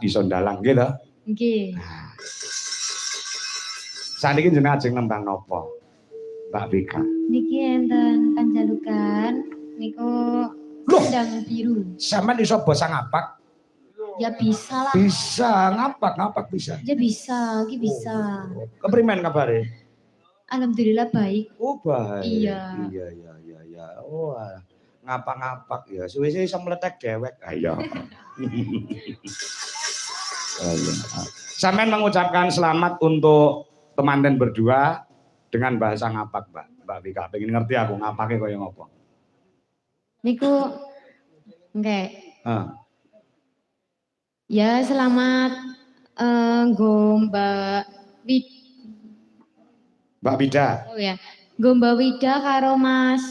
bisa ndalang nggih to? Nggih. Saniki jenengan ajeng nembang napa? Mbak Vika. Niki enten panjalukan niku Sendang Biru. Sampeyan iso basa ngapak? Ya bisa lah. Bisa, ngapak bisa. Ya bisa, iki bisa. Keprimen kabare? Alhamdulillah baik. Oh, baik. Iya. Iya. Oh, ngapak-ngapak ya. Suwe-suwe iso meletek dewek. Ayo. Sampeyan mengucapkan selamat untuk temanten berdua dengan bahasa ngapak, Mbak Vika. Pengen ngerti aku ngapake kaya ngopo. Niku nggih. Ya selamat nggo Mbak Wida. Oh ya. Nggo Mbak Wida karo Mas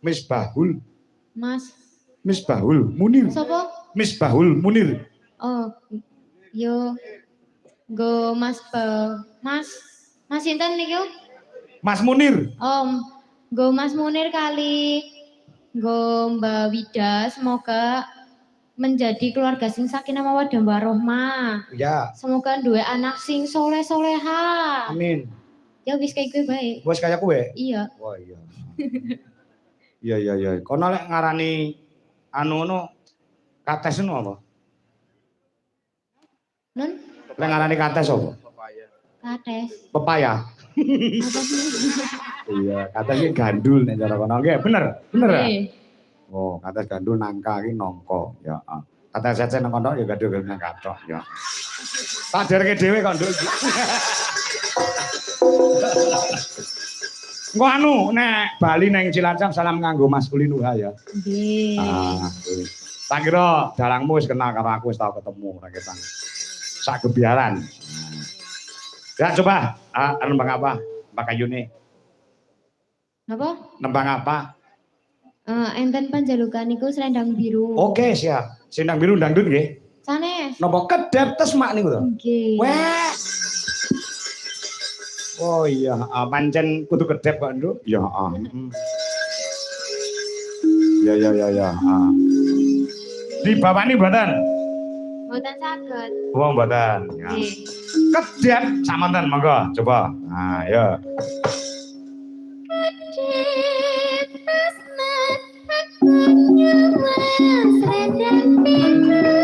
Misbahul. Misbahul Munir. Sopo? Misbahul Munir. Oh. Yo nggo Mas sinten niku? Mas Munir. Nggo Mas Munir kali nggo Mbak Wida, semoga menjadi keluarga sing sakinah mawaddah warahmah. Ya. Semoga duwe anak sing soleh-soleha. Amin. Ya wis kaya kowe bae. Wis kaya kowe? Iya. Wah iya. Iya. Kono lek ngarani ngono kates ngono apa? Nun? Lek ngarani kates apa? Kates. Pepaya. Iya, kates iki gandul nek cara kono. Nggih, bener ya? Oh, kates gandul nangka iki nangka. Ya. Kates cece nang kono ya gandul nang kathok ya. Tak derke dhewe kok, Nduk. Engko nek bali nang Cilacap salam nganggo Mas Kulinuha ya. Nggih. Tak kira dalangmu wis kenal karo aku wis tau ketemu ra ketang. Sak gebiaran. Ya coba, nembang apa? Mbak Kayune. Napa? Nembang apa? Enten panjalukan niku Selendang Biru. Oke, siap. Selendang Biru dangdut nggih. Sanes. Napa kedep tes mak niku to? Nggih. Wes. Oh iya, pancen kudu kedep kok, Nduk. Ya, Ya. Dibawani mboten? Mboten saged. Oh, mboten. Ya. Kedep samanten monggo, coba. Nah, ya. Kedep asmat akunya Mas Selendang Biru.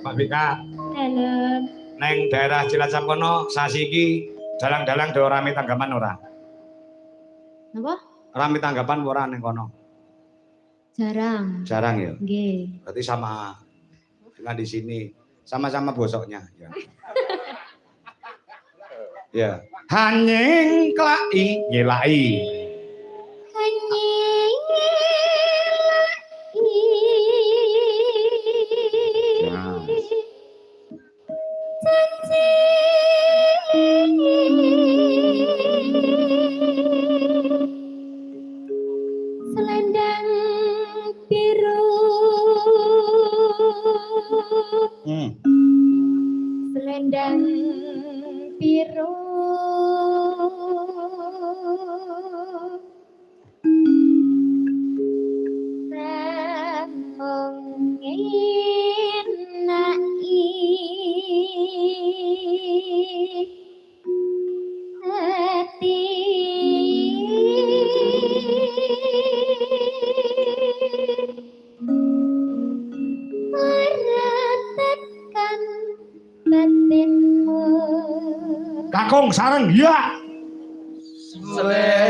Pak Vika. Dalem. Neng daerah Cilacap kono sasi iki dalang-dalang do rame tanggapan ora? Napa? Rame tanggapan ora ning kono? Jarang. Jarang ya? Nggih. Berarti sama dengan di sini sama-sama bosoknya ya. Ya. Hanying klai ngilai. Hanying Selendang biru. Selendang biru. Kakung sareng ya. Selendang